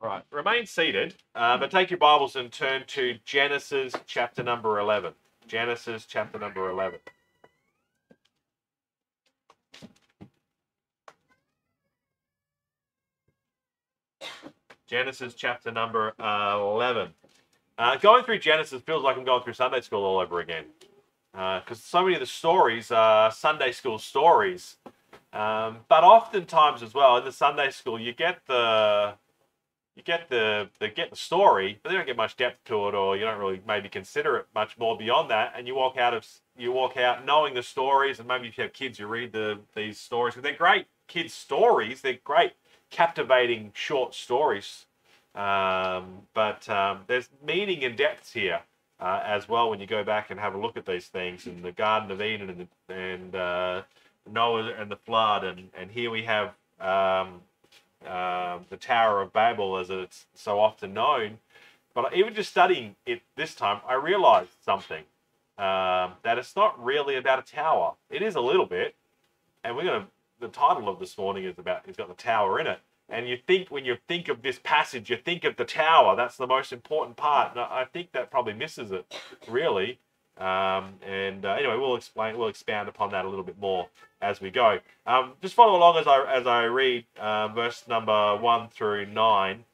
Right, remain seated, but take your Bibles and turn to Genesis chapter number 11. Genesis chapter number 11. Genesis chapter number 11. Going through Genesis feels like I'm going through Sunday school all over again. Because so many of the stories are Sunday school stories. But oftentimes as well, in the Sunday school, you get the story, but they don't get much depth to it, or you don't really maybe consider it much more beyond that. And you walk out knowing the stories, and maybe if you have kids, you read these stories. They're great kids' stories. They're great, captivating short stories. But there's meaning and depths here as well when you go back and have a look at these things in the Garden of Eden and Noah and the flood, and here we have the Tower of Babel, as it's so often known. But even just studying it this time, I realized something, that it's not really about a tower. It is a little bit, and the title of this morning it's got the tower in it. And when you think of this passage, you think of the tower. That's the most important part. And I think that probably misses it, really. Anyway, we'll expand upon that a little bit more as we go. Just follow along as I read verse number 1 through 9.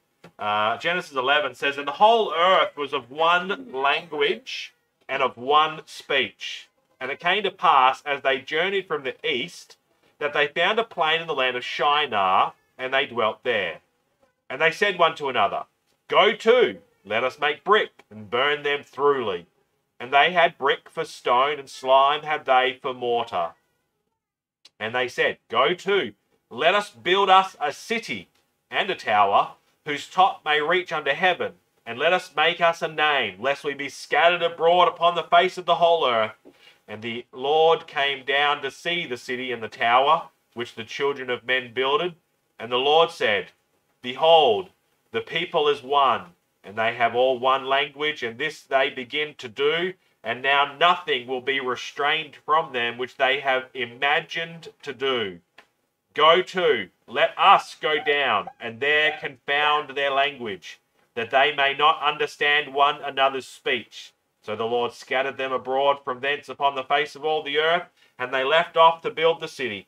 Genesis 11 says, "And the whole earth was of one language and of one speech. And it came to pass, as they journeyed from the east, that they found a plain in the land of Shinar, and they dwelt there. And they said one to another, Go to, let us make brick, and burn them thoroughly. And they had brick for stone, and slime had they for mortar. And they said, Go to, let us build us a city and a tower, whose top may reach unto heaven, and let us make us a name, lest we be scattered abroad upon the face of the whole earth. And the Lord came down to see the city and the tower, which the children of men builded. And the Lord said, Behold, the people is one, and they have all one language, and this they begin to do, and now nothing will be restrained from them which they have imagined to do. Go to, let us go down, and there confound their language, that they may not understand one another's speech. So the Lord scattered them abroad from thence upon the face of all the earth, and they left off to build the city.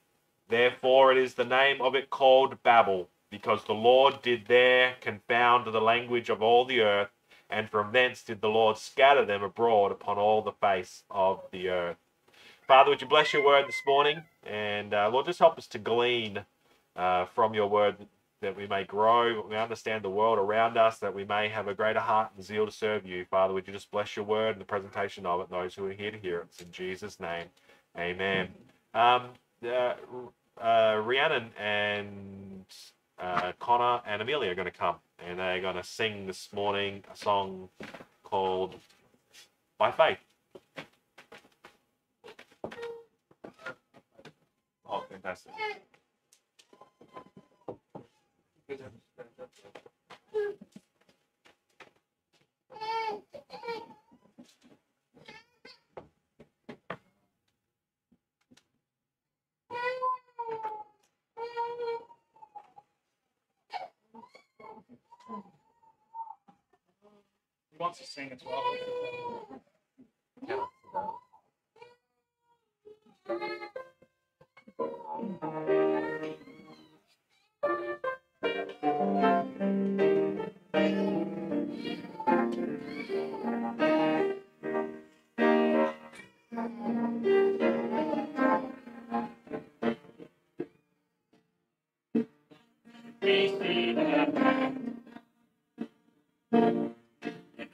Therefore it is the name of it called Babel, because the Lord did there confound the language of all the earth, and from thence did the Lord scatter them abroad upon all the face of the earth." Father, would you bless your word this morning? And Lord, just help us to glean from your word, that we may grow, we understand the world around us, that we may have a greater heart and zeal to serve you. Father, would you just bless your word and the presentation of it, those who are here to hear it. It's in Jesus' name, amen. Rhiannon and Connor and Amelia are going to come, and they're going to sing this morning a song called By Faith. Oh, fantastic. He wants to sing as well.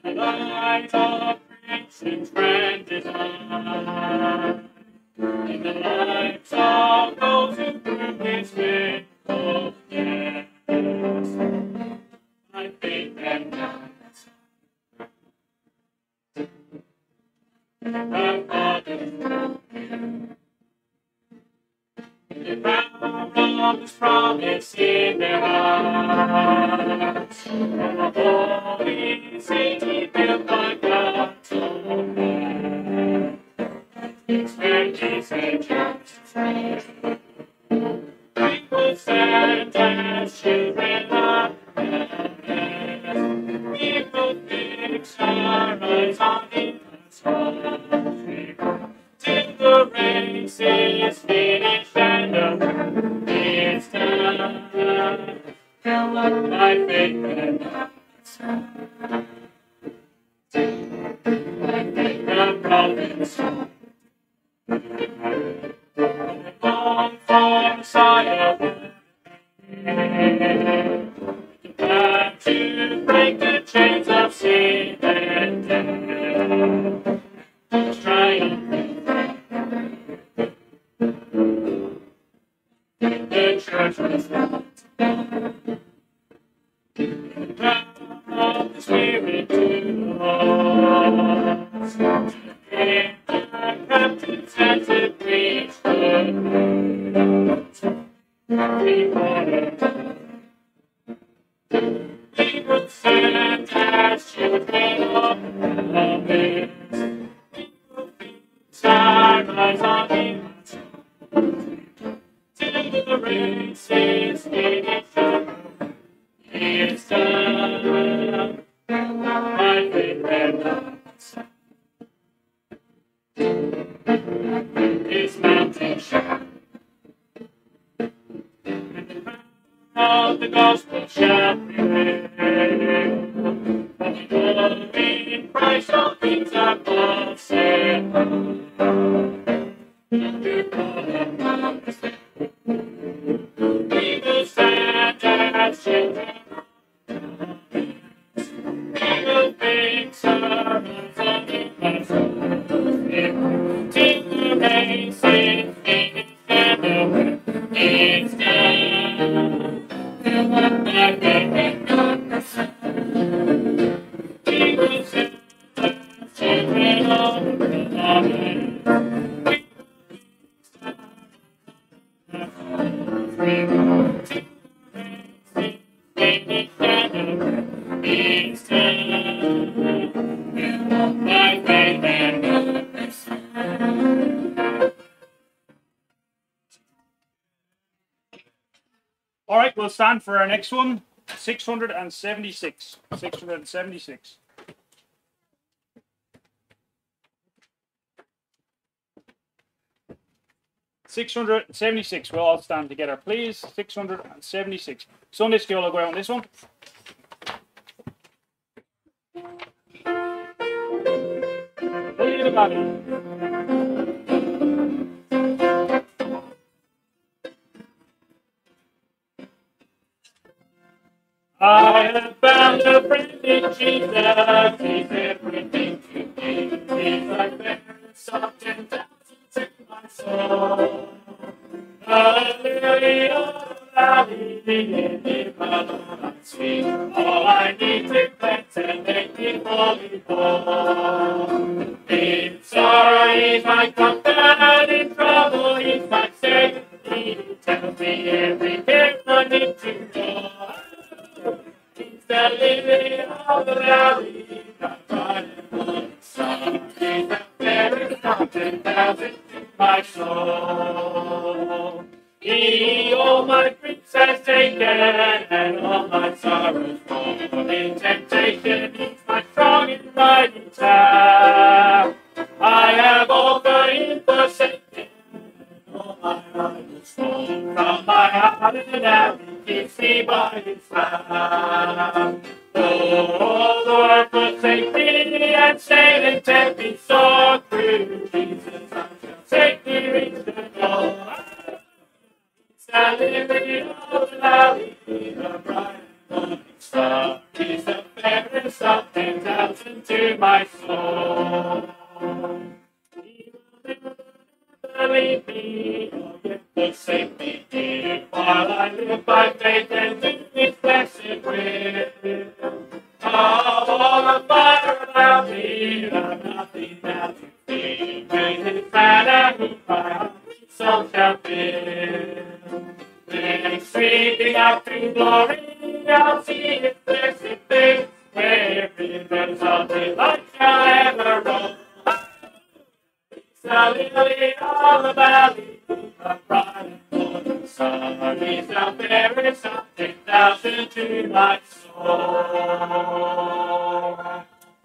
The light of grace and friend divine, in the lives of those who through his faithful yes, by faith and knowledge, the Father's broken, the power of his promise in their hearts, and the holy city built by God's own hand, expect his angels we will stand as children of heaven. my faith and the province. Long for Messiah to break the chains of sin and death. Triumph. The church was not of the Spirit to us. And the captives had to preach the news. He would stand as children of promise. Our eyes on him. Till the race is finished, he is done. My faith and love is mountain shine. Of the gospel shall prevail. In Christ all things are possible. We will stand as children. We will fix our eyes on Him as till the race is finished and the work is done. My faith and goodness. We will stand as children of the Lord. All right, we'll stand for our next one. 676. 676. We'll all stand together, please. 676. Sunday school will go out on this one. Lead the body. I have found a friend in Jesus. He's everything to me. He's like very soft and thousands in my soul. A lily of the valley, in my Lord's feet. All I need to cleanse and make me fully whole. In sorrow, He's my comfort. In trouble, He's my savior. He tells me every care I need to know. He's the lily of the valley, the bright and morning star. He's the fairest fountain thousand to my soul. He all my griefs has taken and all my sorrows borne. In temptation, He's my strong and mighty tower. I have all for Him forsaken. All my rivals fall from my heart and out. He keeps me by His hand. Though all the world forsake me and Satan tempt me so through Jesus, I shall safely reach the goal. He's the lily of the valley, the bright and morning star. He's the fairest of 10,000 to my soul. Leave me, or yet forsake me, dear, while I live by faith and do His blessed will. All the fire around me, I've nothing now to fear. With His banner, He my heart soul shall fill. Then sweeping out through glory, I'll see His blessed face, where rivers of delight shall ever roll. The lily of the valley, the bright and morning star. He's the fairest of 10,000 to my soul.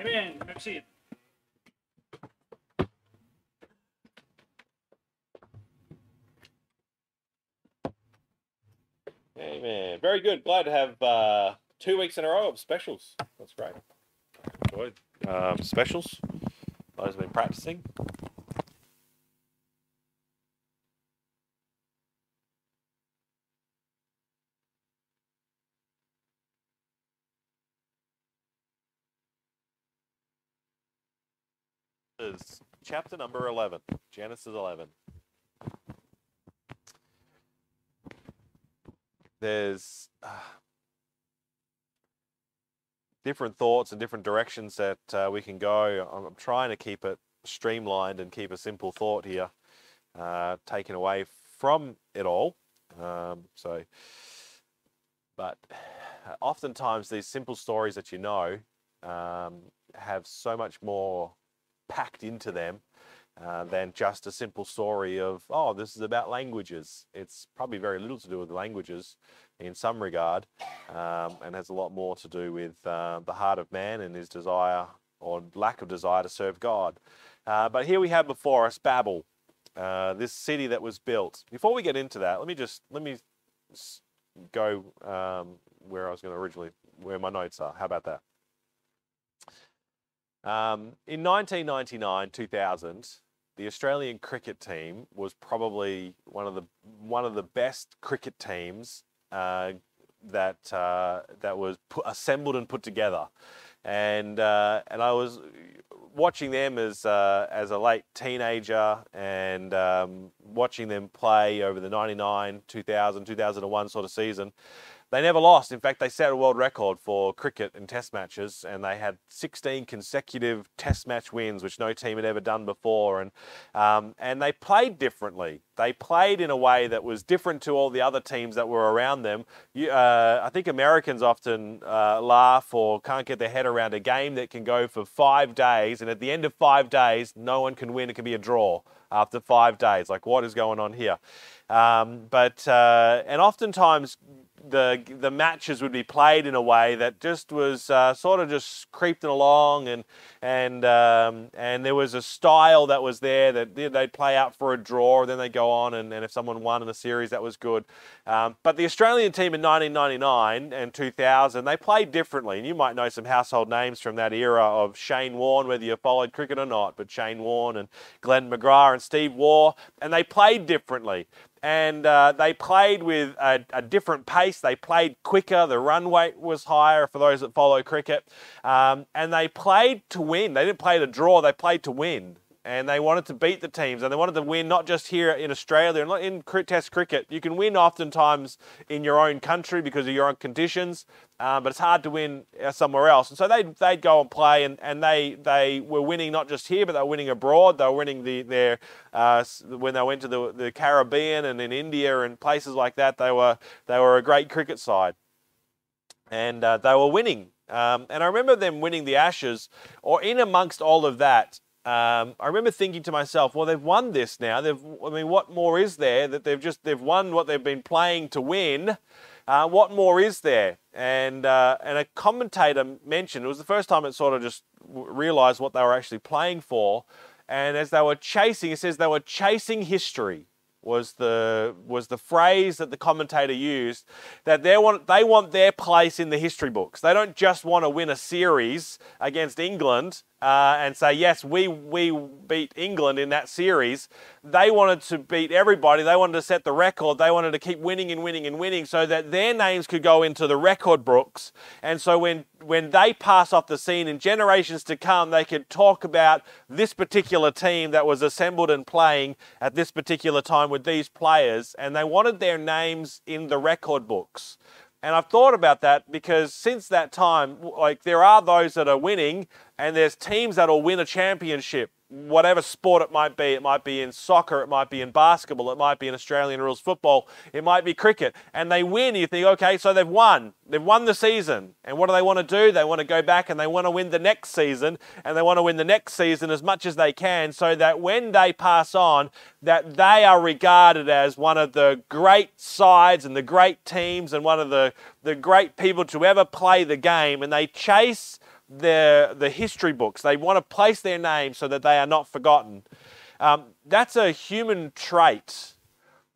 Amen. Merci. Amen. Very good. Glad to have 2 weeks in a row of specials. That's great. Enjoyed specials. Those have been practicing. Is chapter number 11, Genesis 11. There's different thoughts and different directions that we can go. I'm trying to keep it streamlined and keep a simple thought here, taken away from it all. But oftentimes these simple stories that you know have so much more packed into them than just a simple story of, oh, this is about languages. It's probably very little to do with languages in some regard, and has a lot more to do with the heart of man and his desire or lack of desire to serve God. But here we have before us Babel, this city that was built. Before we get into that, let me go where I was going to originally, where my notes are. How about that? In 1999-2000, the Australian cricket team was probably one of the best cricket teams that was assembled and put together, and I was watching them as a late teenager, and watching them play over the 99, 2000, 2001 sort of season. They never lost. In fact, they set a world record for cricket and test matches, and they had 16 consecutive test match wins, which no team had ever done before. And they played differently. They played in a way that was different to all the other teams that were around them. I think Americans often laugh or can't get their head around a game that can go for 5 days, and at the end of 5 days, no one can win. It can be a draw after 5 days. Like, what is going on here? And oftentimes the matches would be played in a way that just was sort of just creeping along, and there was a style that was there that they'd play out for a draw, then they'd go on, and if someone won in a series, that was good. But the Australian team in 1999 and 2000, they played differently, and you might know some household names from that era of Shane Warne, whether you followed cricket or not, but Shane Warne and Glenn McGrath and Steve Waugh, and they played differently. And they played with a different pace. They played quicker. The run rate was higher for those that follow cricket. And they played to win. They didn't play to draw. They played to win. And they wanted to beat the teams. And they wanted to win not just here in Australia and in Test cricket. You can win oftentimes in your own country because of your own conditions. But it's hard to win somewhere else. And so they'd go and play, and they were winning not just here, but they were winning abroad. They were winning when they went to the Caribbean and in India and places like that. They were a great cricket side, and they were winning. And I remember them winning the Ashes, or in amongst all of that. I remember thinking to myself, well, they've won this now. What more is there? That they've won what they've been playing to win. What more is there? And a commentator mentioned, it was the first time it sort of just realised what they were actually playing for. And as they were chasing, it says they were chasing history. Was the phrase that the commentator used, that they want their place in the history books. They don't just want to win a series against England and say, yes, we beat England in that series. They wanted to beat everybody. They wanted to set the record. They wanted to keep winning and winning and winning so that their names could go into the record books. And so when they pass off the scene in generations to come, they could talk about this particular team that was assembled and playing at this particular time with these players, and they wanted their names in the record books. And I've thought about that because since that time, like, there are those that are winning, and there's teams that will win a championship, whatever sport it might be. It might be in soccer, it might be in basketball, it might be in Australian rules football, it might be cricket, and they win. You think, okay, so they've won the season, and what do they want to do? They want to go back and they want to win the next season, and they want to win the next season as much as they can, so that when they pass on, that they are regarded as one of the great sides and the great teams and one of the great people to ever play the game, and they chase the history books. They want to place their name so that they are not forgotten. That's a human trait,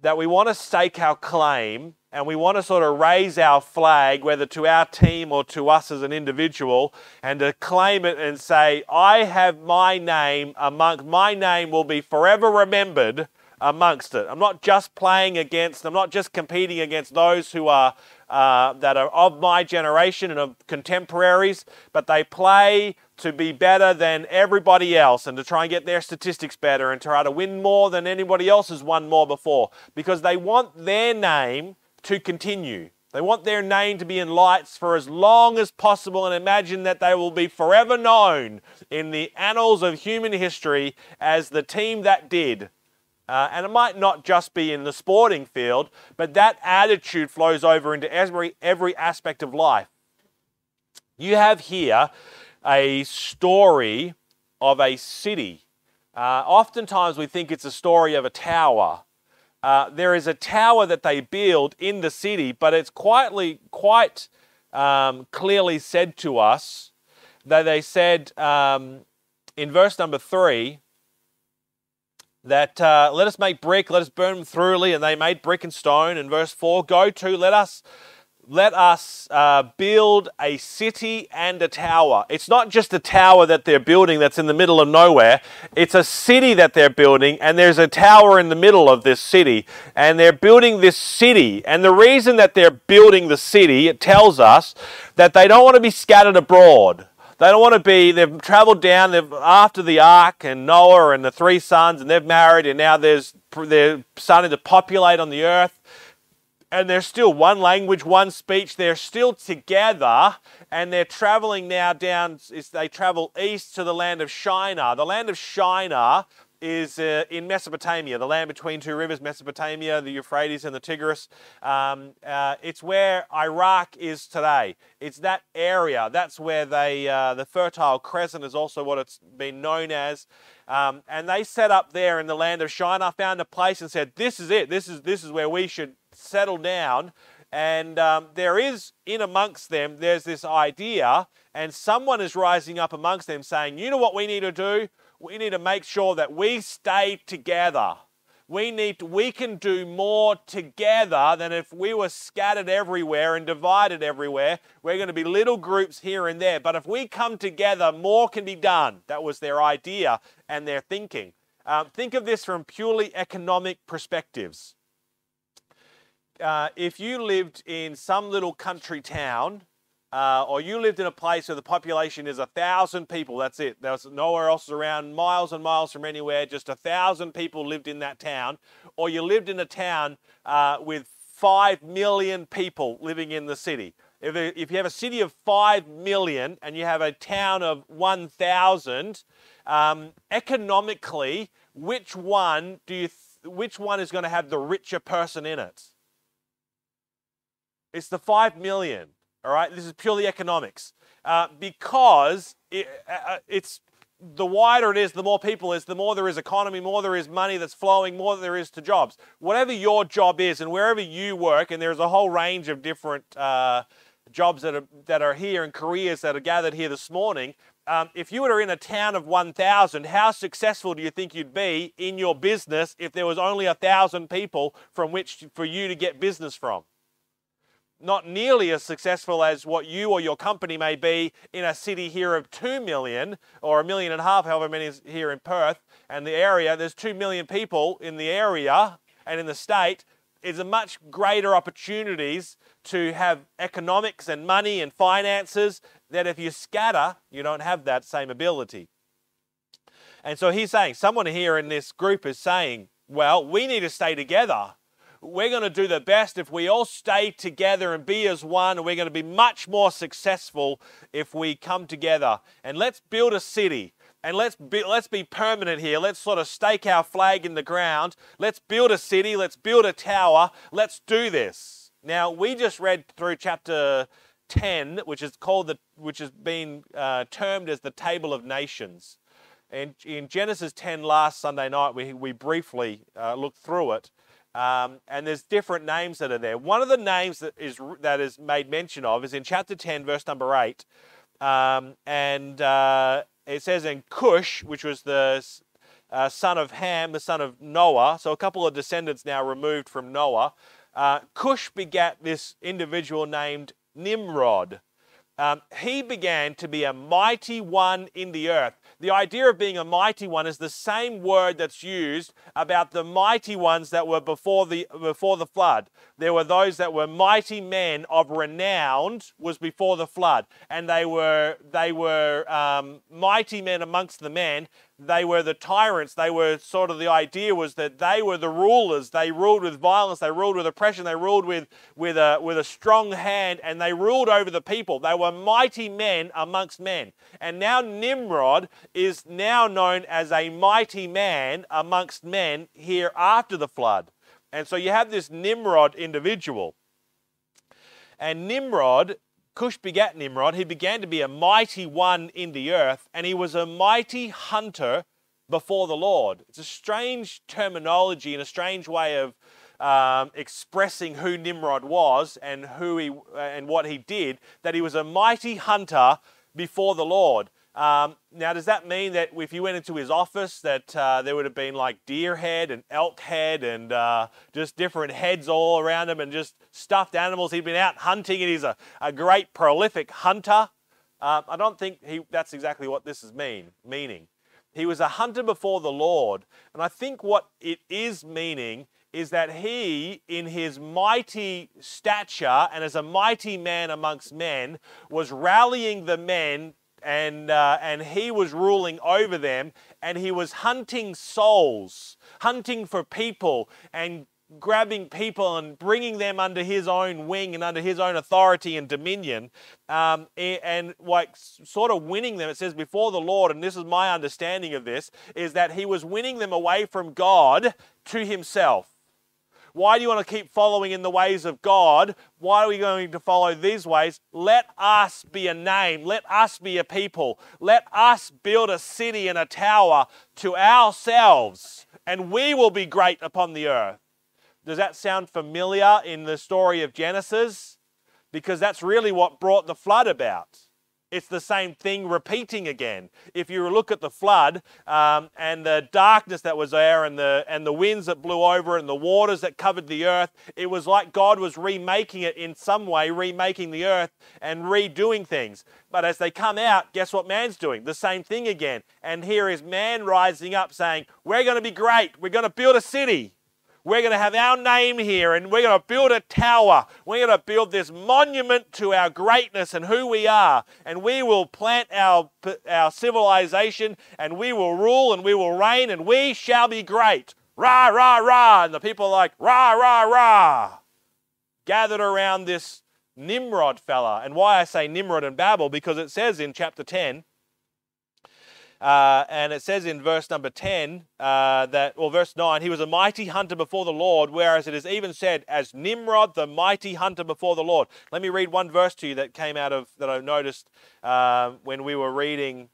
that we want to stake our claim and we want to sort of raise our flag, whether to our team or to us as an individual, and to claim it and say, I have my name my name will be forever remembered amongst it. I'm not just playing against, I'm not just competing against those who are that are of my generation and of contemporaries, but they play to be better than everybody else and to try and get their statistics better and try to win more than anybody else has won more before, because they want their name to continue. They want their name to be in lights for as long as possible, and imagine that they will be forever known in the annals of human history as the team that did. And it might not just be in the sporting field, but that attitude flows over into every aspect of life. You have here a story of a city. Oftentimes we think it's a story of a tower. There is a tower that they build in the city, but it's quite clearly said to us that they said in verse number 3, that let us make brick, let us burn them thoroughly, and they made brick and stone. In verse 4, go to, let us build a city and a tower. It's not just a tower that they're building that's in the middle of nowhere. It's a city that they're building, and there's a tower in the middle of this city. And they're building this city. And the reason that they're building the city, it tells us that they don't want to be scattered abroad. They don't want to be, they've traveled down, after the ark and Noah and the 3 sons, and they've married, and now they're starting to populate on the earth. And they're still one language, one speech. They're still together, and they're traveling now down, they travel east to the land of Shinar. The land of Shinar is in Mesopotamia, the land between 2 rivers, Mesopotamia, the Euphrates and the Tigris. It's where Iraq is today. It's that area. That's where the Fertile Crescent is also what it's been known as. And they set up there in the land of Shinar, found a place and said, this is it. This is where we should settle down. And there is, in amongst them, there's this idea, and someone is rising up amongst them saying, you know what we need to do? We need to make sure that we stay together. We can do more together than if we were scattered everywhere and divided everywhere. We're going to be little groups here and there. But if we come together, more can be done. That was their idea and their thinking. Think of this from purely economic perspectives. If you lived in some little country town, or you lived in a place where the population is 1,000 people, that's it. There's nowhere else around, miles and miles from anywhere, just 1,000 people lived in that town. Or you lived in a town with 5 million people living in the city. If you have a city of 5 million and you have a town of 1,000, economically, which one is going to have the richer person in it? It's the 5 million. All right, this is purely economics, because it's the wider it is, the more people is, the more there is economy, more there is money that's flowing, more there is to jobs. Whatever your job is, and wherever you work, and there's a whole range of different jobs that are here and careers that are gathered here this morning. If you were in a town of 1,000, how successful do you think you'd be in your business if there was only 1,000 people from which for you to get business from? Not nearly as successful as what you or your company may be in a city here of 2 million or 1.5 million, however many is here in Perth and the area. There's 2 million people in the area and in the state. It's a much greater opportunities to have economics and money and finances that if you scatter, you don't have that same ability. And so he's saying, someone here in this group is saying, well, we need to stay together. We're going to do the best if we all stay together and be as one, and we're going to be much more successful if we come together. And let's build a city, and let's be permanent here. Let's sort of stake our flag in the ground. Let's build a city. Let's build a tower. Let's do this. Now, we just read through chapter 10, which has been termed as the Table of Nations. And in Genesis 10 last Sunday night, we briefly looked through it. And there's different names that are there. One of the names that is made mention of is in chapter 10, verse number 8. It says, in Cush, which was the son of Ham, the son of Noah, so a couple of descendants now removed from Noah. Cush begat this individual named Nimrod. He began to be a mighty one in the earth. The idea of being a mighty one is the same word that's used about the mighty ones that were before the flood. There were those that were mighty men of renown was before the flood, and they were mighty men amongst the men. They were the tyrants. They were sort of, the idea was that they were the rulers. They ruled with violence. They ruled with oppression. They ruled with a strong hand, and they ruled over the people. They were mighty men amongst men. And now Nimrod is now known as a mighty man amongst men here after the flood. And so you have this Nimrod individual. And Nimrod, Cush begat Nimrod. He began to be a mighty one in the earth, and he was a mighty hunter before the Lord. It's a strange terminology and a strange way of expressing who Nimrod was and and what he did, that he was a mighty hunter before the Lord. Now, does that mean that if you went into his office that there would have been like deer head and elk head and just different heads all around him and just stuffed animals? He'd been out hunting and he's a great prolific hunter. I don't think that's exactly what this is meaning. He was a hunter before the Lord. And I think what it is meaning is that he, in his mighty stature and as a mighty man amongst men, was rallying the men, and he was ruling over them, and he was hunting souls, hunting for people, and grabbing people and bringing them under his own wing and under his own authority and dominion, and like sort of winning them. It says before the Lord, and this is my understanding of this, is that he was winning them away from God to himself. Why do you want to keep following in the ways of God? Why are we going to follow these ways? Let us be a name. Let us be a people. Let us build a city and a tower to ourselves, and we will be great upon the earth. Does that sound familiar in the story of Genesis? Because that's really what brought the flood about. It's the same thing repeating again. If you look at the flood and the darkness that was there and the winds that blew over and the waters that covered the earth, it was like God was remaking it in some way, remaking the earth and redoing things. But as they come out, guess what man's doing? The same thing again. And here is man rising up saying, we're going to be great. We're going to build a city. We're going to have our name here, and we're going to build a tower. We're going to build this monument to our greatness and who we are. And we will plant our civilization, and we will rule, and we will reign, and we shall be great. Rah, rah, rah. And the people are like, rah, rah, rah. Gathered around this Nimrod fella. And why I say Nimrod and Babel, because it says in chapter 10, and it says in verse number 10, verse 9, he was a mighty hunter before the Lord, whereas it is even said, as Nimrod, the mighty hunter before the Lord. Let me read one verse to you that I noticed when we were reading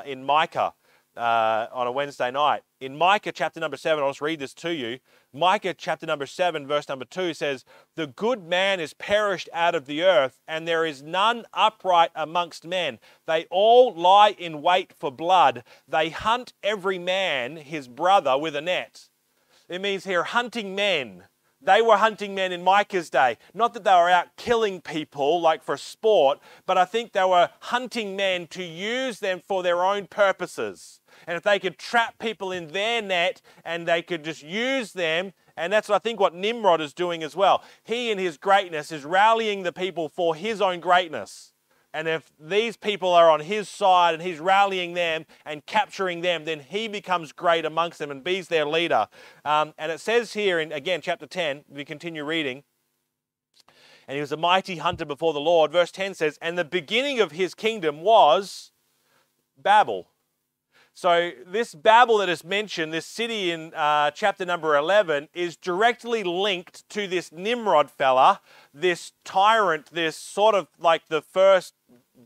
in Micah on a Wednesday night. In Micah chapter number 7, I'll just read this to you. Micah chapter number 7, verse number 2 says, the good man is perished out of the earth, and there is none upright amongst men. They all lie in wait for blood. They hunt every man his brother with a net. It means here hunting men. They were hunting men in Micah's day. Not that they were out killing people like for sport, but I think they were hunting men to use them for their own purposes. And if they could trap people in their net and they could just use them, and that's I think what Nimrod is doing as well. He in his greatness is rallying the people for his own greatness. And if these people are on his side and he's rallying them and capturing them, then he becomes great amongst them and be's their leader. And it says here in, again, chapter 10, we continue reading, and he was a mighty hunter before the Lord. Verse 10 says, and the beginning of his kingdom was Babel. So this Babel that is mentioned, this city in chapter number 11, is directly linked to this Nimrod fella, this tyrant, this sort of like the first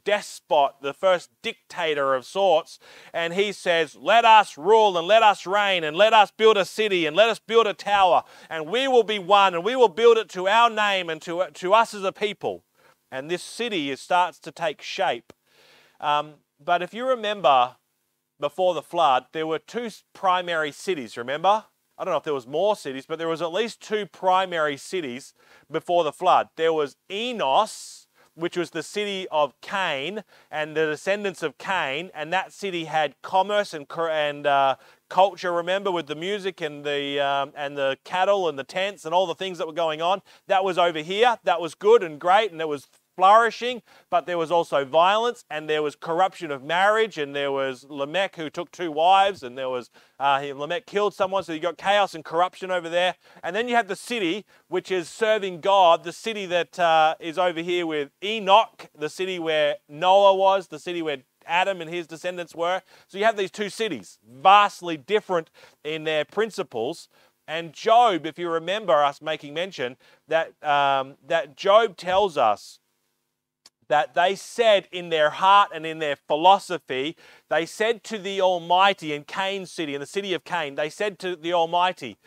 despot, the first dictator of sorts. And he says, let us rule and let us reign and let us build a city and let us build a tower and we will be one and we will build it to our name and to us as a people. And this city starts to take shape. But if you remember, before the flood, there were two primary cities, remember? I don't know if there was more cities, but there was at least 2 primary cities before the flood. There was Enos, which was the city of Cain and the descendants of Cain, and that city had commerce and culture, remember, with the music and the cattle and the tents and all the things that were going on. That was over here. That was good and great, and it was flourishing, but there was also violence, and there was corruption of marriage, and there was Lamech who took 2 wives, and there was Lamech killed someone, so you got chaos and corruption over there. And then you have the city which is serving God, the city that is over here with Enoch, the city where Noah was, the city where Adam and his descendants were. So you have these 2 cities, vastly different in their principles. And Job, if you remember us making mention, that Job tells us that they said in their heart and in their philosophy, they said to the Almighty in Cain's city, in the city of Cain, they said to the Almighty,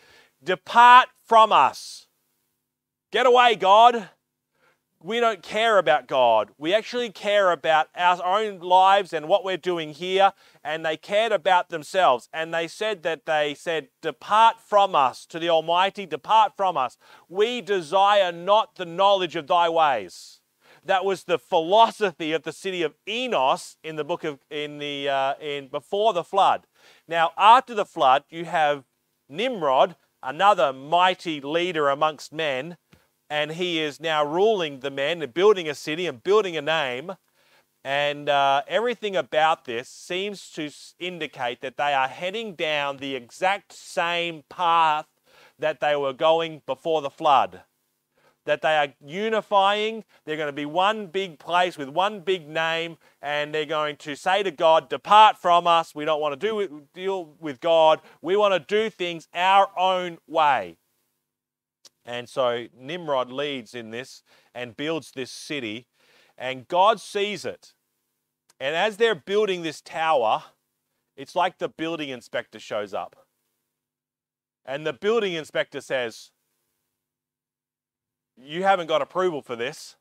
"Depart from us. Get away, God. We don't care about God. We actually care about our own lives and what we're doing here." And they cared about themselves. And they said, "Depart from us," to the Almighty, "depart from us. We desire not the knowledge of thy ways." That was the philosophy of the city of Enos in the book of before the flood. Now, after the flood, you have Nimrod, another mighty leader amongst men, and he is now ruling the men and building a city and building a name. And everything about this seems to indicate that they are heading down the exact same path that they were going before the flood. That they are unifying, they're going to be one big place with one big name, and they're going to say to God, "Depart from us, we don't want to deal with God, we want to do things our own way." And so Nimrod leads in this and builds this city, and God sees it. And as they're building this tower, it's like the building inspector shows up. And the building inspector says, "You haven't got approval for this.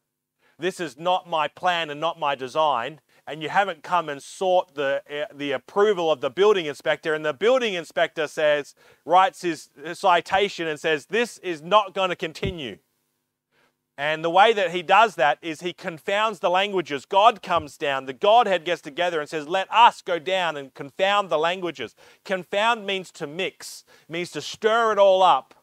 This is not my plan and not my design. And you haven't come and sought the approval of the building inspector." And the building inspector writes his citation and says, "This is not going to continue." And the way that he does that is he confounds the languages. God comes down, the Godhead gets together and says, "Let us go down and confound the languages." Confound means to mix, means to stir it all up.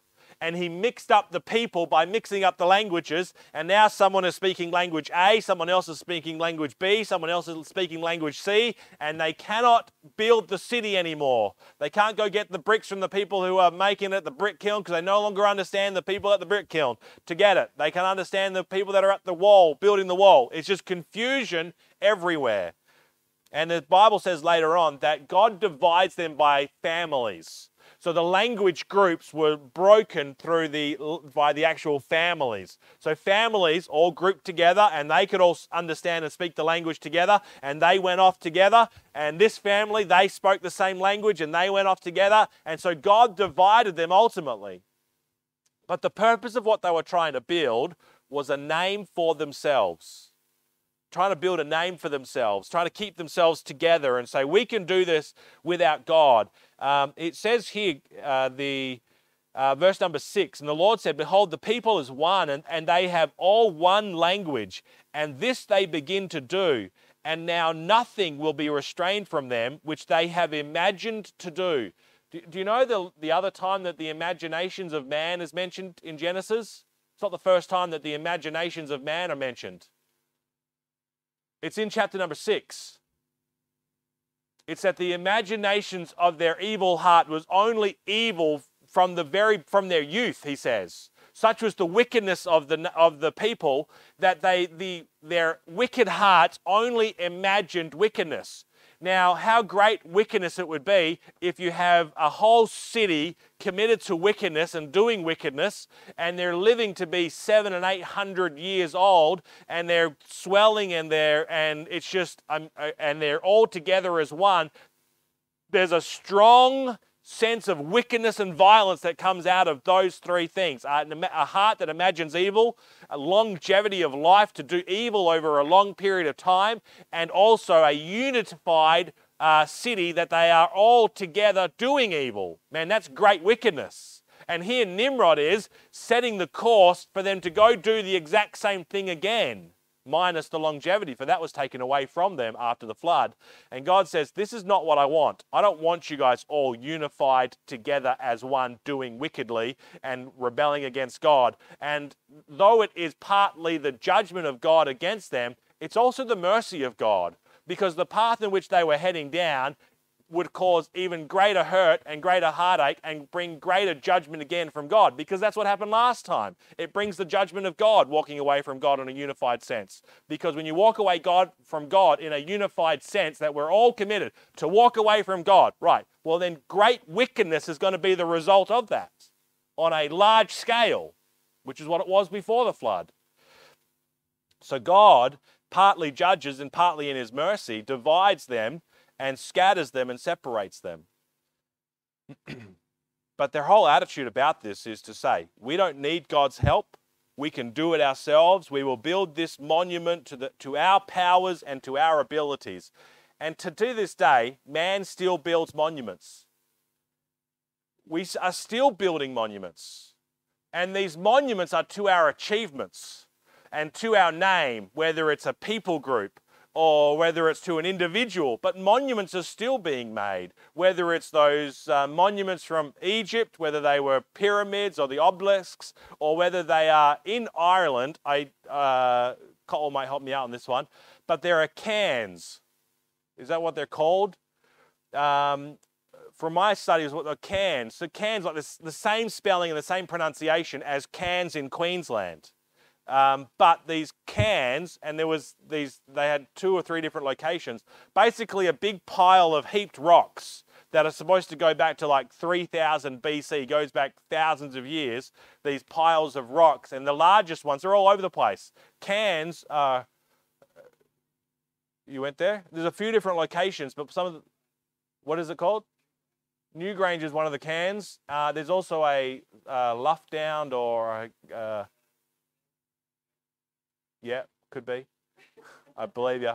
And he mixed up the people by mixing up the languages, and now someone is speaking language A, someone else is speaking language B, someone else is speaking language C, and they cannot build the city anymore. They can't go get the bricks from the people who are making it at the brick kiln, because they no longer understand the people at the brick kiln to get it. They can understand the people that are at the wall, building the wall. It's just confusion everywhere. And the Bible says later on that God divides them by families. So the language groups were broken by the actual families. So families all grouped together, and they could all understand and speak the language together, and they went off together. And this family, they spoke the same language, and they went off together. And so God divided them ultimately. But the purpose of what they were trying to build was a name for themselves. Trying to build a name for themselves, trying to keep themselves together and say, "We can do this without God." It says here, verse number 6, "And the Lord said, Behold, the people is one, and they have all one language, and this they begin to do. And now nothing will be restrained from them, which they have imagined to do." Do you know the other time that the imaginations of man is mentioned in Genesis? It's not the first time that the imaginations of man are mentioned. It's in chapter number 6. It's that the imaginations of their evil heart was only evil from their youth, he says. Such was the wickedness of the people that their wicked hearts only imagined wickedness. Now, how great wickedness it would be if you have a whole city committed to wickedness and doing wickedness, and they're living to be 700 and 800 years old, and they're swelling, and they're all together as one. There's a strong sense of wickedness and violence that comes out of those three things. A heart that imagines evil, a longevity of life to do evil over a long period of time, and also a unified city that they are all together doing evil. Man, that's great wickedness. And here Nimrod is setting the course for them to go do the exact same thing again, minus the longevity, for that was taken away from them after the flood. And God says, this is not what I want. I don't want you guys all unified together as one, doing wickedly and rebelling against God. And though it is partly the judgment of God against them, it's also the mercy of God, because the path in which they were heading down would cause even greater hurt and greater heartache and bring greater judgment again from God, because that's what happened last time. It brings the judgment of God, walking away from God in a unified sense. Because when you walk away from God in a unified sense, that we're all committed to walk away from God, right, well then great wickedness is going to be the result of that on a large scale, which is what it was before the flood. So God partly judges and partly in his mercy divides them and scatters them and separates them. But their whole attitude about this is to say, we don't need God's help. We can do it ourselves. We will build this monument to our powers and to our abilities. And to this day, man still builds monuments. We are still building monuments. And these monuments are to our achievements and to our name, whether it's a people group or whether it's to an individual, but monuments are still being made, whether it's those monuments from Egypt, whether they were pyramids or the obelisks, or whether they are in Ireland. Cole might help me out on this one, but there are cairns. Is that what they're called? From my studies, what they're cairns. So cairns, like this, the same spelling and the same pronunciation as Cairns in Queensland. But these cairns, and they had 2 or 3 different locations, basically a big pile of heaped rocks that are supposed to go back to like 3000 BC, goes back thousands of years, these piles of rocks, and the largest ones are all over the place. Cairns, you went there? There's a few different locations, but some of the, what is it called? Newgrange is one of the cairns. There's also a Luffdown or a... yeah, could be. I believe you.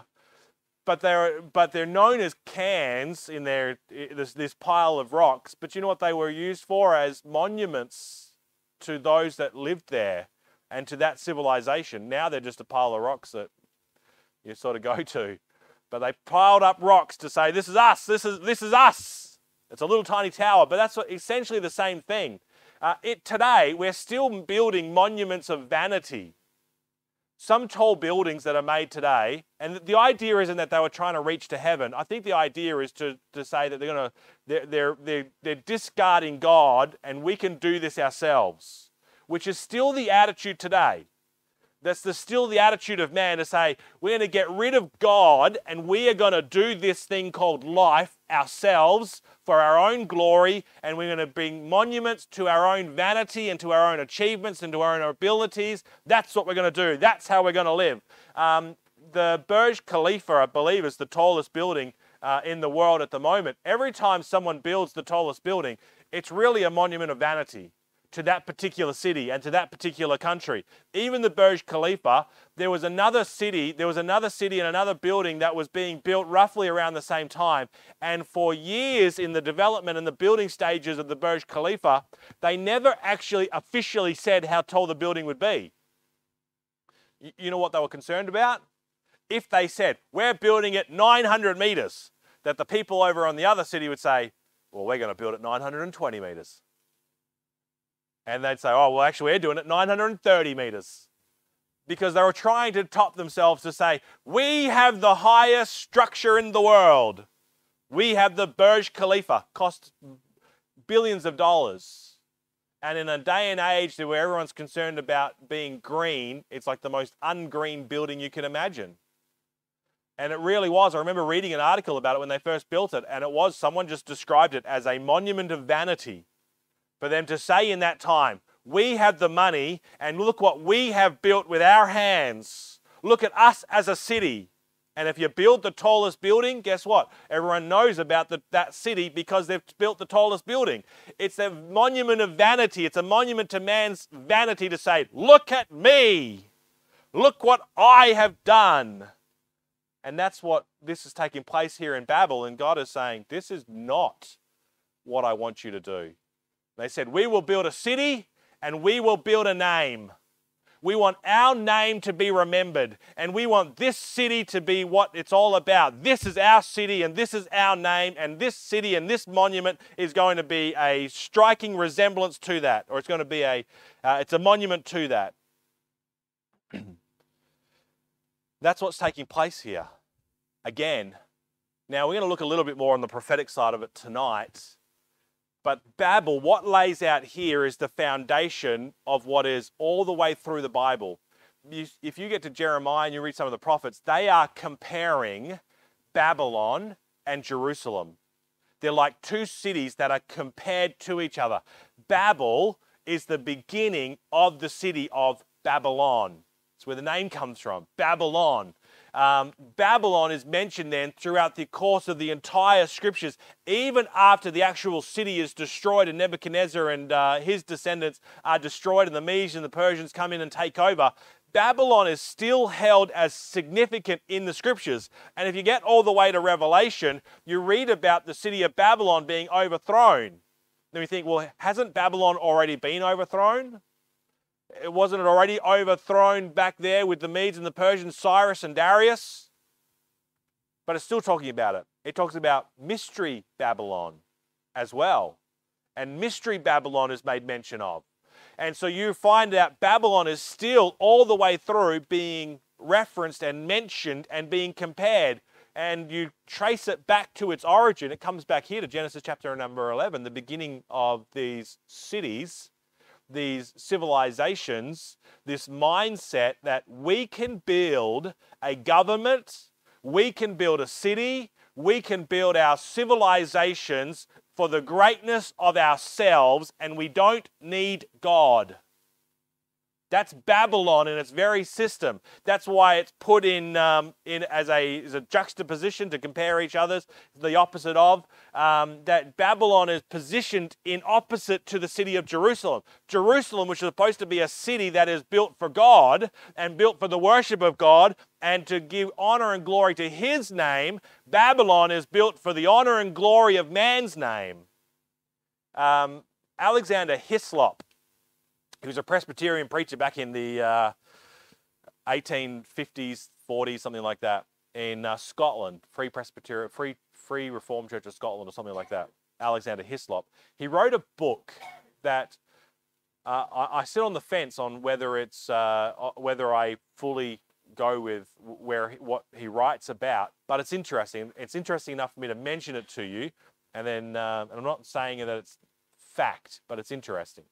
But they're known as cairns in this pile of rocks. But you know what they were used for? As monuments to those that lived there and to that civilization. Now they're just a pile of rocks that you sort of go to. But they piled up rocks to say, this is us, this is us. It's a little tiny tower, but that's essentially the same thing. Today, we're still building monuments of vanity. Some tall buildings that are made today, and the idea isn't that they were trying to reach to heaven. I think the idea is to say that they're discarding God, and we can do this ourselves, which is still the attitude today. That's still the attitude of man, to say we're going to get rid of God and we are going to do this thing called life ourselves for our own glory, and we're going to bring monuments to our own vanity and to our own achievements and to our own abilities. That's what we're going to do. That's how we're going to live. The Burj Khalifa, I believe, is the tallest building in the world at the moment. Every time someone builds the tallest building, it's really a monument of vanity to that particular city and to that particular country. Even the Burj Khalifa, there was another city and another building that was being built roughly around the same time. And for years in the development and the building stages of the Burj Khalifa, they never actually officially said how tall the building would be. You know what they were concerned about? If they said, we're building it 900 meters, that the people over on the other city would say, well, we're going to build it 920 meters. And they'd say, oh, well, actually, we're doing it 930 meters. Because they were trying to top themselves to say, we have the highest structure in the world. We have the Burj Khalifa, cost billions of dollars. And in a day and age where everyone's concerned about being green, it's like the most ungreen building you can imagine. And it really was. I remember reading an article about it when they first built it, and someone just described it as a monument of vanity. For them to say in that time, we have the money and look what we have built with our hands. Look at us as a city. And if you build the tallest building, guess what? Everyone knows about that city because they've built the tallest building. It's a monument of vanity. It's a monument to man's vanity to say, look at me. Look what I have done. And that's what this is taking place here in Babel. And God is saying, this is not what I want you to do. They said, we will build a city and we will build a name. We want our name to be remembered, and we want this city to be what it's all about. This is our city, and this is our name, and this city and this monument is going to be a striking resemblance to that, or it's going to be it's a monument to that. That's what's taking place here. Again, now we're going to look a little bit more on the prophetic side of it tonight. But Babel, what lays out here is the foundation of what is all the way through the Bible. If you get to Jeremiah and you read some of the prophets, they are comparing Babylon and Jerusalem. They're like two cities that are compared to each other. Babel is the beginning of the city of Babylon. That's where the name comes from, Babylon. Babylon is mentioned then throughout the course of the entire scriptures, even after the actual city is destroyed and Nebuchadnezzar and his descendants are destroyed and the Medes and the Persians come in and take over. Babylon is still held as significant in the scriptures. And if you get all the way to Revelation, you read about the city of Babylon being overthrown. Then we think, well, hasn't Babylon already been overthrown? Wasn't it already overthrown back there with the Medes and the Persians, Cyrus and Darius? But it's still talking about it. It talks about Mystery Babylon as well. And Mystery Babylon is made mention of. And so you find out Babylon is still all the way through being referenced and mentioned and being compared. And you trace it back to its origin. It comes back here to Genesis chapter number 11, the beginning of these cities, these civilizations, this mindset that we can build a government, we can build a city, we can build our civilizations for the greatness of ourselves, and we don't need God. That's Babylon in its very system. That's why it's put in as a juxtaposition to compare each other's, the opposite of. That Babylon is positioned in opposite to the city of Jerusalem. Jerusalem, which is supposed to be a city that is built for God and built for the worship of God and to give honor and glory to His name, Babylon is built for the honor and glory of man's name. Alexander Hislop, he was a Presbyterian preacher back in the 1850s, 40s, something like that, in Scotland, Free Presbyterian, Free Reformed Church of Scotland or something like that. Alexander Hislop. He wrote a book that I sit on the fence on whether it's whether I fully go with what he writes about, but it's interesting. It's interesting enough for me to mention it to you, and then and I'm not saying that it's fact, but it's interesting.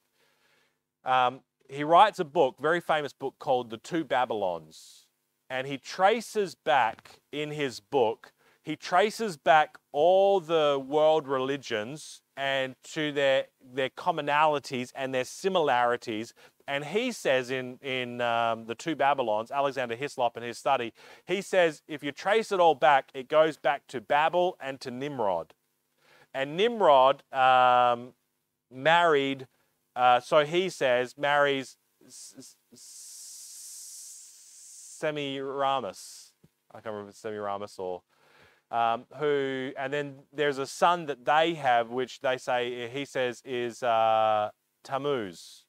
He writes a book, very famous book called The Two Babylons. And he traces back in his book, he traces back all the world religions and to their commonalities and their similarities. And he says in The Two Babylons, Alexander Hislop in his study, he says if you trace it all back, it goes back to Babel and to Nimrod. And Nimrod married... so he says, marries Semiramis. I can't remember if it's Semiramis or who, and then there's a son that they have, which they say he says is Tammuz.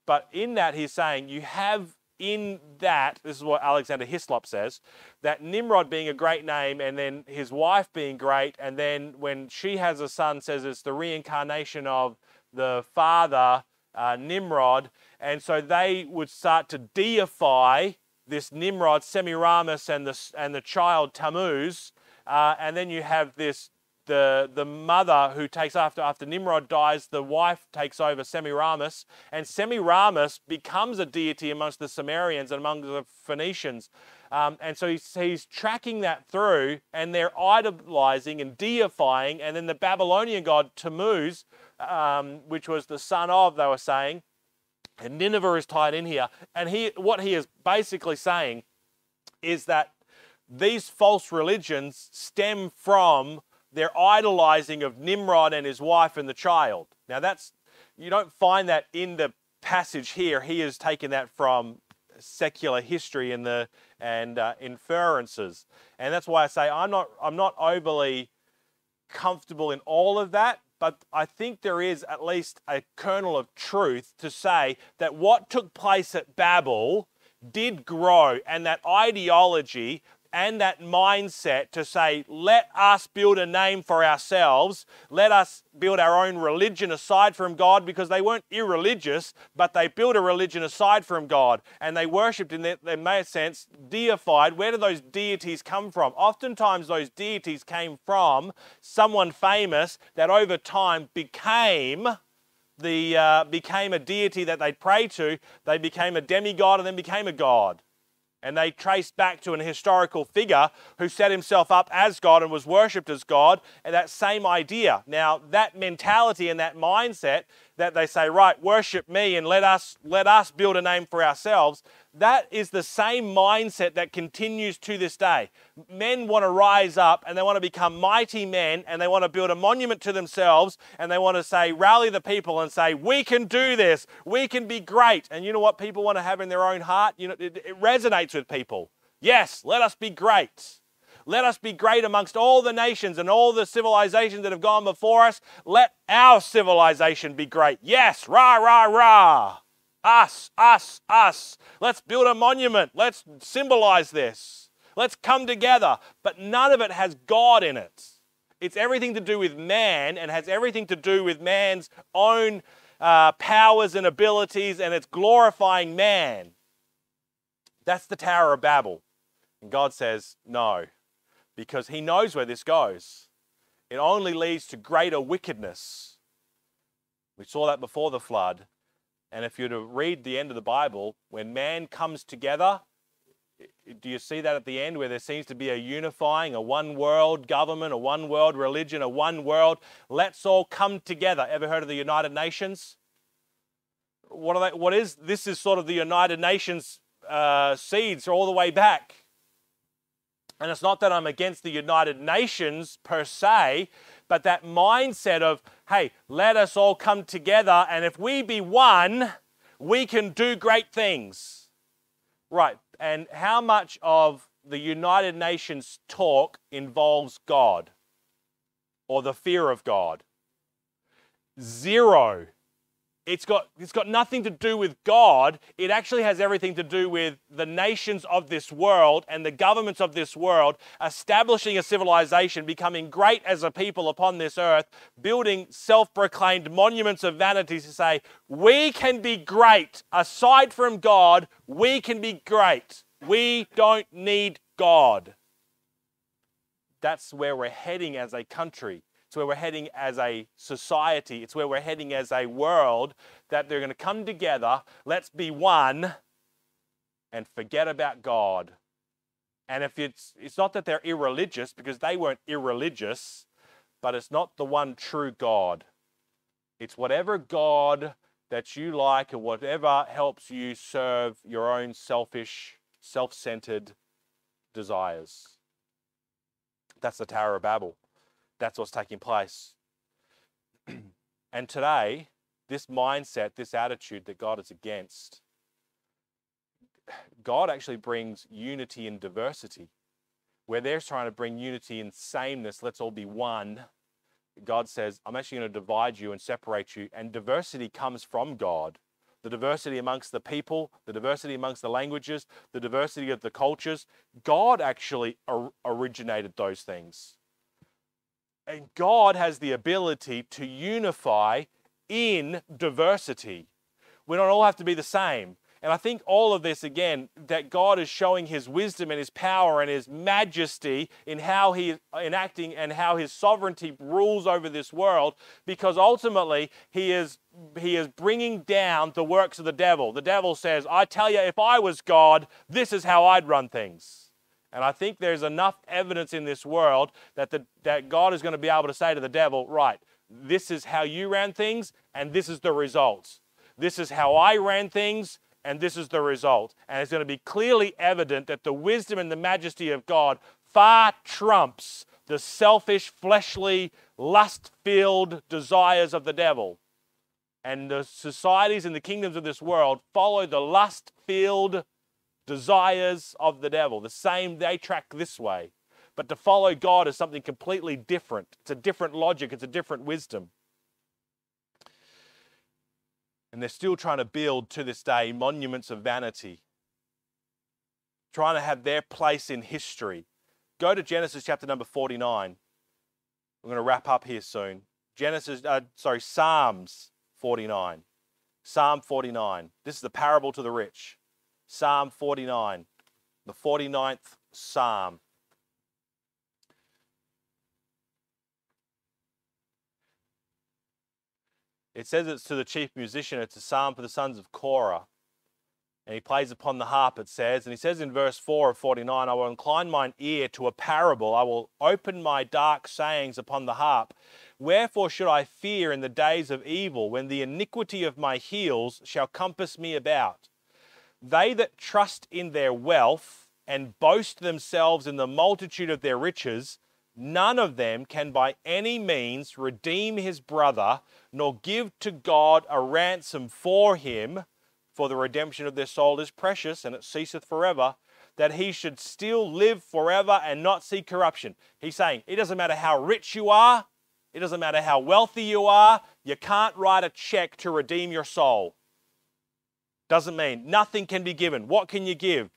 But in that he's saying you have in that, this is what Alexander Hislop says, that Nimrod being a great name and then his wife being great, and then when she has a son, says it's the reincarnation of the father, Nimrod, and so they would start to deify this Nimrod, Semiramis, and the child Tammuz, and then you have this the mother who takes after Nimrod dies, the wife takes over Semiramis, and Semiramis becomes a deity amongst the Sumerians and among the Phoenicians. And so he's tracking that through, and they're idolizing and deifying, and then the Babylonian god Tammuz, which was the son of, they were saying, and Nineveh is tied in here. And what he is basically saying is that these false religions stem from their idolizing of Nimrod and his wife and the child. Now you don't find that in the passage here. He has taken that from secular history and inferences. And that's why I say I'm not overly comfortable in all of that, but I think there is at least a kernel of truth to say that what took place at Babel did grow, and that ideology and that mindset to say, let us build a name for ourselves, let us build our own religion aside from God, because they weren't irreligious, but they built a religion aside from God, and they worshipped, in their main sense, deified. Where do those deities come from? Oftentimes those deities came from someone famous that over time became a deity that they'd pray to. They became a demigod and then became a god. And they traced back to an historical figure who set himself up as God and was worshipped as God, and that same idea. Now, that mentality and that mindset that they say, right, worship me and let us build a name for ourselves, that is the same mindset that continues to this day. Men want to rise up and they want to become mighty men, and they want to build a monument to themselves, and they want to say, rally the people and say, we can do this, we can be great. And you know what people want to have in their own heart? You know, it resonates with people. Yes, let us be great. Let us be great amongst all the nations and all the civilizations that have gone before us. Let our civilization be great. Yes, rah, rah, rah. Us, us, us. Let's build a monument. Let's symbolize this. Let's come together. But none of it has God in it. It's everything to do with man, and has everything to do with man's own powers and abilities, and it's glorifying man. That's the Tower of Babel. And God says, no, because he knows where this goes. It only leads to greater wickedness. We saw that before the flood. And if you're to read the end of the Bible, when man comes together, do you see that at the end where there seems to be a unifying, a one world government, a one world religion, a one world, let's all come together. Ever heard of the United Nations? This is sort of the United Nations seeds all the way back. And it's not that I'm against the United Nations per se, but that mindset of, hey, let us all come together, and if we be one, we can do great things. Right, and how much of the United Nations talk involves God or the fear of God? Zero. It's got nothing to do with God. It actually has everything to do with the nations of this world and the governments of this world establishing a civilization, becoming great as a people upon this earth, building self-proclaimed monuments of vanity to say, we can be great. Aside from God, we can be great. We don't need God. That's where we're heading as a country. It's where we're heading as a society. It's where we're heading as a world, that they're going to come together. Let's be one and forget about God. And if it's not that they're irreligious, because they weren't irreligious, but it's not the one true God. It's whatever God that you like, or whatever helps you serve your own selfish, self-centered desires. That's the Tower of Babel. That's what's taking place. And today, this mindset, this attitude that God is against, God actually brings unity in diversity. Where they're trying to bring unity in sameness, let's all be one, God says, I'm actually going to divide you and separate you. And diversity comes from God. The diversity amongst the people, the diversity amongst the languages, the diversity of the cultures. God actually originated those things. And God has the ability to unify in diversity. We don't all have to be the same. And I think all of this, again, that God is showing his wisdom and his power and his majesty in how he is enacting and how his sovereignty rules over this world, because ultimately he is bringing down the works of the devil. The devil says, I tell you, if I was God, this is how I'd run things. And I think there's enough evidence in this world that God is going to be able to say to the devil, right, this is how you ran things, and this is the result. This is how I ran things, and this is the result. And it's going to be clearly evident that the wisdom and the majesty of God far trumps the selfish, fleshly, lust-filled desires of the devil. And the societies and the kingdoms of this world follow the lust-filled desires of the devil. The same, they track this way. But to follow God is something completely different. It's a different logic. It's a different wisdom. And they're still trying to build, to this day, monuments of vanity, trying to have their place in history. Go to Genesis chapter number 49. We're going to wrap up here soon. Psalms 49. Psalm 49. This is the parable to the rich. Psalm 49, the 49th Psalm. It says it's to the chief musician. It's a psalm for the sons of Korah. And he plays upon the harp, it says. And he says in verse 4 of 49, I will incline mine ear to a parable. I will open my dark sayings upon the harp. Wherefore should I fear in the days of evil, when the iniquity of my heels shall compass me about? They that trust in their wealth and boast themselves in the multitude of their riches, none of them can by any means redeem his brother, nor give to God a ransom for him, for the redemption of their soul is precious, and it ceaseth forever, that he should still live forever and not see corruption. He's saying, it doesn't matter how rich you are, it doesn't matter how wealthy you are, you can't write a check to redeem your soul. Doesn't mean nothing can be given. What can you give?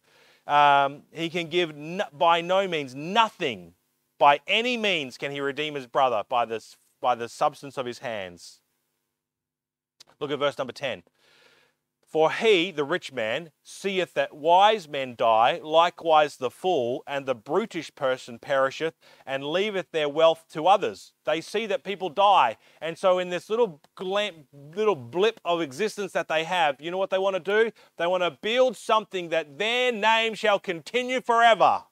He can give by no means, nothing. By any means can he redeem his brother by the substance of his hands. Look at verse number 10. For he, the rich man, seeth that wise men die, likewise the fool, and the brutish person perisheth, and leaveth their wealth to others. They see that people die, and so in this little blip of existence that they have, you know what they want to do? They want to build something that their name shall continue forever.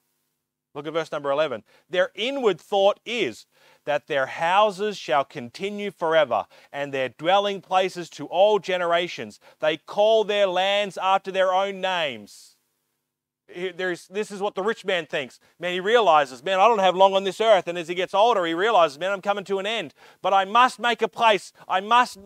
Look at verse number 11. Their inward thought is that their houses shall continue forever, and their dwelling places to all generations. They call their lands after their own names. This is what the rich man thinks. Man, he realizes, man, I don't have long on this earth. And as he gets older, he realizes, man, I'm coming to an end. But I must make a place. I must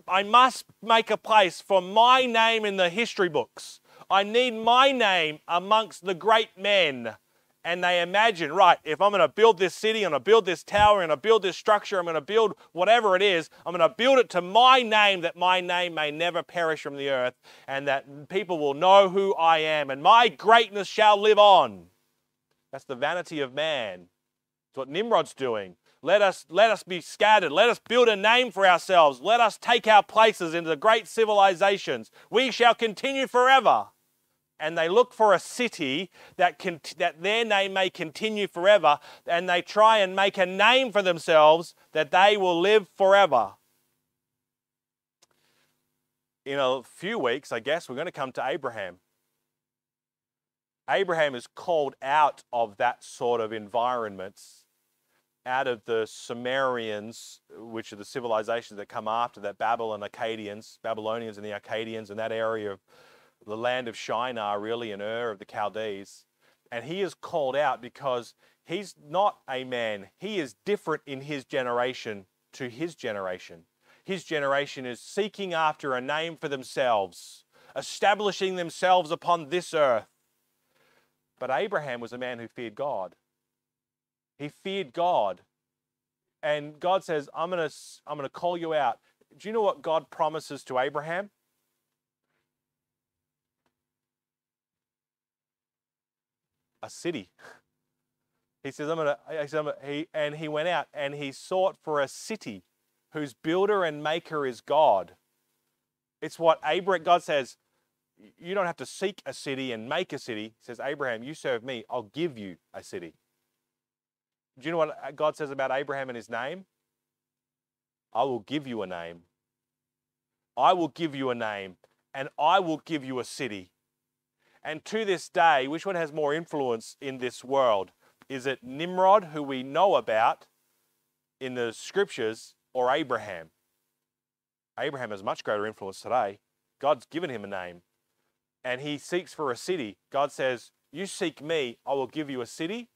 make a place for my name in the history books. I need my name amongst the great men. And they imagine, right, if I'm going to build this city, I'm going to build this tower, I'm going to build this structure, I'm going to build whatever it is, I'm going to build it to my name, that my name may never perish from the earth, and that people will know who I am, and my greatness shall live on. That's the vanity of man. It's what Nimrod's doing. Let us be scattered. Let us build a name for ourselves. Let us take our places into the great civilizations. We shall continue forever. And they look for a city that their name may continue forever, and they try and make a name for themselves that they will live forever. In a few weeks, I guess, we're going to come to Abraham. Abraham is called out of that sort of environment, out of the Sumerians, which are the civilizations that come after that, Babylonians and the Akkadians, and that area of the land of Shinar, really, and Ur of the Chaldees. And he is called out because he's not a man. He is different in his generation to his generation. His generation is seeking after a name for themselves, establishing themselves upon this earth. But Abraham was a man who feared God. He feared God. And God says, I'm going to call you out. Do you know what God promises to Abraham? A city. He says, he went out and he sought for a city whose builder and maker is God. It's what God says, you don't have to seek a city and make a city. He says, Abraham, you serve me, I'll give you a city. Do you know what God says about Abraham and his name? I will give you a name. I will give you a name, and I will give you a city. And to this day, which one has more influence in this world? Is it Nimrod, who we know about in the scriptures, or Abraham? Abraham has much greater influence today. God's given him a name. And he seeks for a city. God says, you seek me, I will give you a city,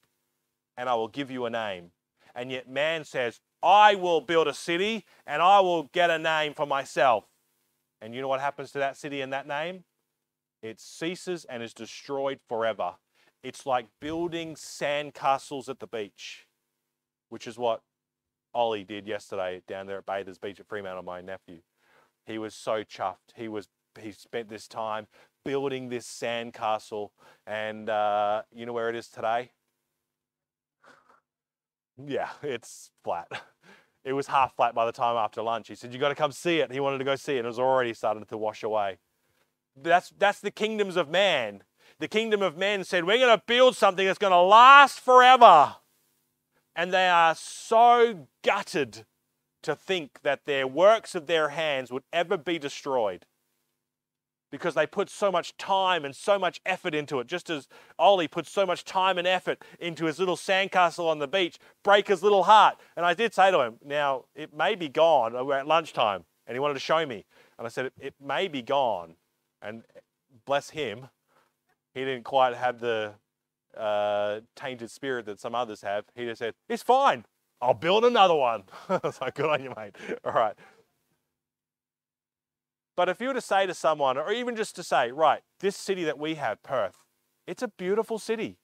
and I will give you a name. And yet man says, I will build a city, and I will get a name for myself. And you know what happens to that city and that name? It ceases and is destroyed forever. It's like building sandcastles at the beach, which is what Ollie did yesterday down there at Bathers Beach at Fremantle, my nephew. He was so chuffed. He spent this time building this sandcastle, and you know where it is today? Yeah, it's flat. It was half flat by the time after lunch. He said, you got to come see it. He wanted to go see it, and it was already starting to wash away. That's the kingdoms of man. The kingdom of men said, we're going to build something that's going to last forever. And they are so gutted to think that their works of their hands would ever be destroyed, because they put so much time and so much effort into it, just as Ollie put so much time and effort into his little sandcastle on the beach, break his little heart. And I did say to him, now, it may be gone. We're at lunchtime, and he wanted to show me. And I said, it may be gone. And bless him, he didn't quite have the tainted spirit that some others have. He just said, it's fine. I'll build another one. I was like, good on you, mate. All right. But if you were to say to someone, or even just to say, right, this city that we have, Perth, it's a beautiful city.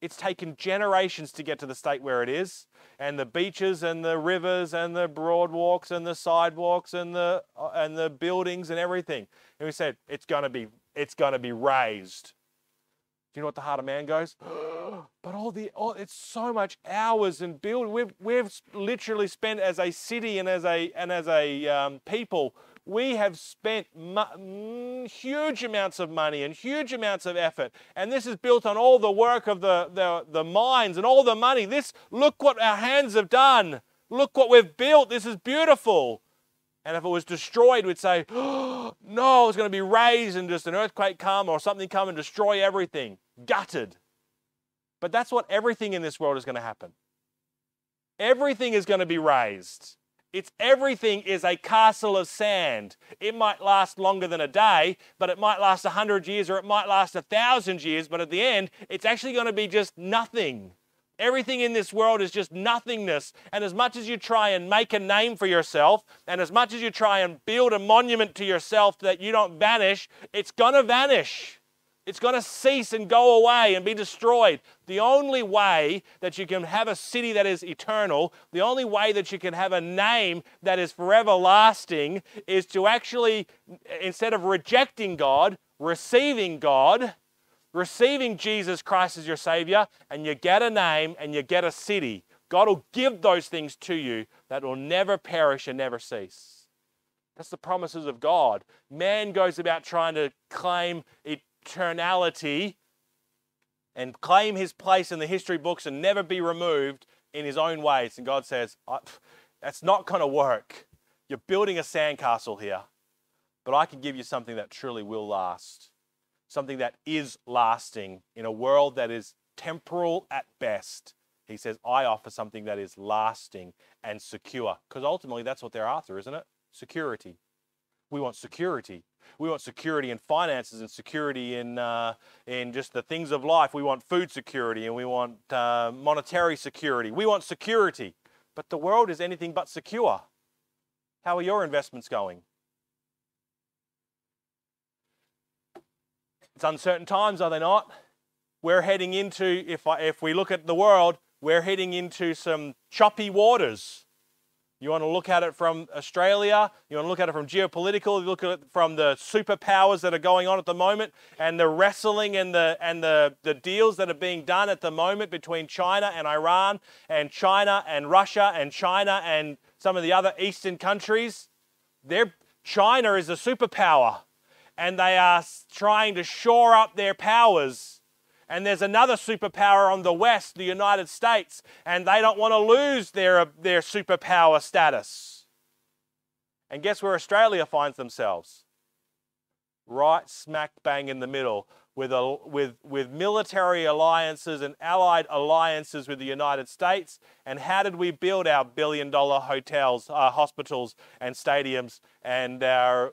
It's taken generations to get to the state where it is, and the beaches and the rivers and the broadwalks and the sidewalks and the buildings and everything. And we said, it's going to be raised. Do you know what the heart of man goes? But it's so much hours and build. We've literally spent as a city and as a people. We have spent huge amounts of money and huge amounts of effort. And this is built on all the work of the mines and all the money. Look what our hands have done. Look what we've built. This is beautiful. And if it was destroyed, we'd say, oh, no, it's going to be razed and just an earthquake come or something come and destroy everything. Gutted. But that's what everything in this world is going to happen. Everything is going to be razed. Everything is a castle of sand. It might last longer than a day, but it might last 100 years or it might last 1,000 years. But at the end, it's actually going to be just nothing. Everything in this world is just nothingness. And as much as you try and make a name for yourself, and as much as you try and build a monument to yourself that you don't vanish, it's going to vanish. It's going to cease and go away and be destroyed. The only way that you can have a city that is eternal, the only way that you can have a name that is forever lasting, is to actually, instead of rejecting God, receiving Jesus Christ as your Savior, and you get a name and you get a city. God will give those things to you that will never perish and never cease. That's the promises of God. Man goes about trying to claim eternality and claim his place in the history books and never be removed in his own ways. And God says, that's not going to work. You're building a sandcastle here, but I can give you something that truly will last. Something that is lasting in a world that is temporal at best. He says, I offer something that is lasting and secure. Because ultimately that's what they're after, isn't it? Security. We want security. We want security in finances and security in just the things of life. We want food security and we want monetary security. We want security. But the world is anything but secure. How are your investments going? It's uncertain times, are they not? We're heading into, if we look at the world, we're heading into some choppy waters. You want to look at it from Australia, you want to look at it from geopolitical, you look at it from the superpowers that are going on at the moment, and the wrestling and the deals that are being done at the moment between China and Iran, and China and Russia, and China and some of the other eastern countries. China is a superpower. And they are trying to shore up their powers. And there's another superpower on the west, the United States, and they don't want to lose their superpower status. And guess where Australia finds themselves? Right smack bang in the middle, with military alliances and allied alliances with the United States. And how did we build our billion-dollar hotels, hospitals and stadiums and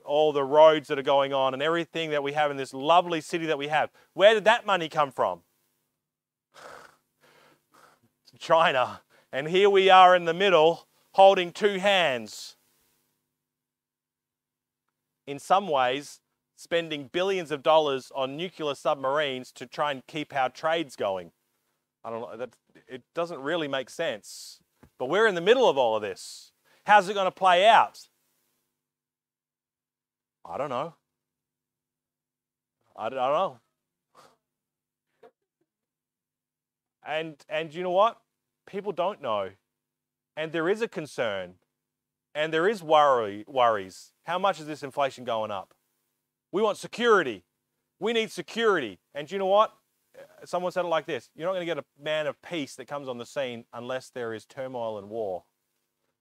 all the roads that are going on and everything that we have in this lovely city that we have? Where did that money come from? China. And here we are in the middle holding two hands. In some ways, spending billions of dollars on nuclear submarines to try and keep our trades going. I don't know, it doesn't really make sense. But we're in the middle of all of this. How's it going to play out? I don't know. I don't know. And you know what? People don't know. And there is a concern. And there is worries. How much is this inflation going up? We want security. We need security. And you know what? Someone said it like this: you're not going to get a man of peace that comes on the scene unless there is turmoil and war.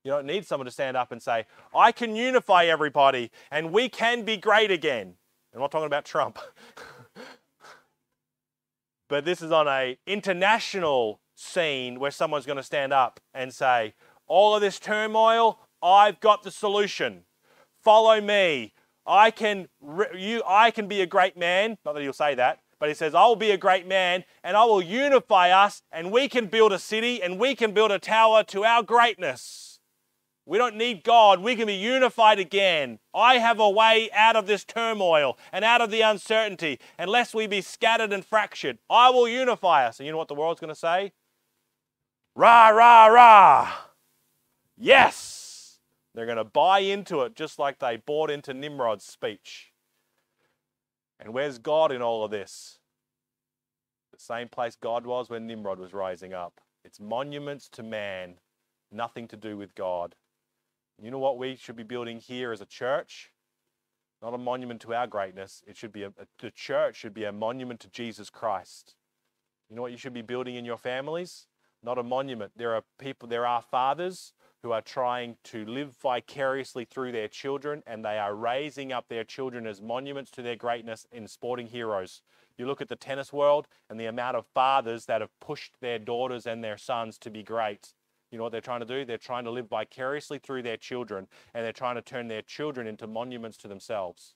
You don't need someone to stand up and say, I can unify everybody and we can be great again. I'm not talking about Trump. But this is on an international scene where someone's going to stand up and say, all of this turmoil, I've got the solution. Follow me. I can be a great man. Not that he'll say that, but he says, I will be a great man and I will unify us and we can build a city and we can build a tower to our greatness. We don't need God. We can be unified again. I have a way out of this turmoil and out of the uncertainty. Unless we be scattered and fractured, I will unify us. And you know what the world's going to say? Rah, rah, rah. Yes. They're going to buy into it just like they bought into Nimrod's speech. And where's God in all of this? The same place God was when Nimrod was rising up. It's monuments to man, nothing to do with God. You know what we should be building here as a church? Not a monument to our greatness. It should be the church should be a monument to Jesus Christ. You know what you should be building in your families? Not a monument. There are fathers who are trying to live vicariously through their children, and they are raising up their children as monuments to their greatness in sporting heroes. You look at the tennis world and the amount of fathers that have pushed their daughters and their sons to be great. You know what they're trying to do? They're trying to live vicariously through their children, and they're trying to turn their children into monuments to themselves.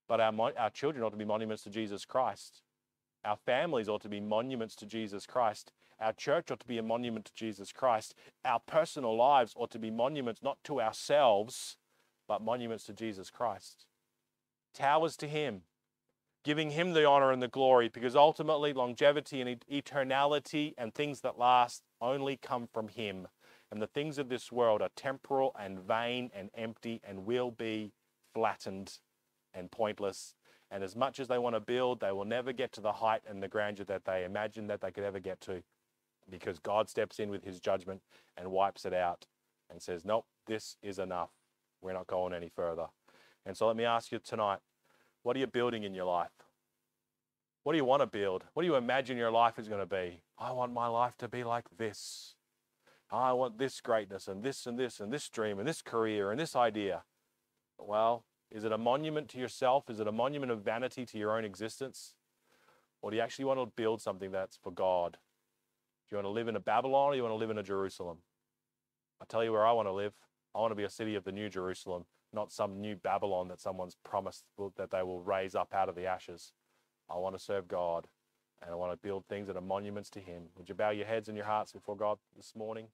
But our children ought to be monuments to Jesus Christ. Our families ought to be monuments to Jesus Christ. Our church ought to be a monument to Jesus Christ. Our personal lives ought to be monuments not to ourselves, but monuments to Jesus Christ. Towers to Him, giving Him the honor and the glory, because ultimately longevity and eternality and things that last only come from Him. And the things of this world are temporal and vain and empty and will be flattened and pointless. And as much as they want to build, they will never get to the height and the grandeur that they imagined that they could ever get to, because God steps in with His judgment and wipes it out and says, nope, this is enough. We're not going any further. And so let me ask you tonight, what are you building in your life? What do you want to build? What do you imagine your life is going to be? I want my life to be like this. I want this greatness and this and this and this dream and this career and this idea. Well, is it a monument to yourself? Is it a monument of vanity to your own existence? Or do you actually want to build something that's for God? Do you want to live in a Babylon or do you want to live in a Jerusalem? I'll tell you where I want to live. I want to be a city of the New Jerusalem, not some new Babylon that someone's promised that they will raise up out of the ashes. I want to serve God, and I want to build things that are monuments to Him. Would you bow your heads and your hearts before God this morning?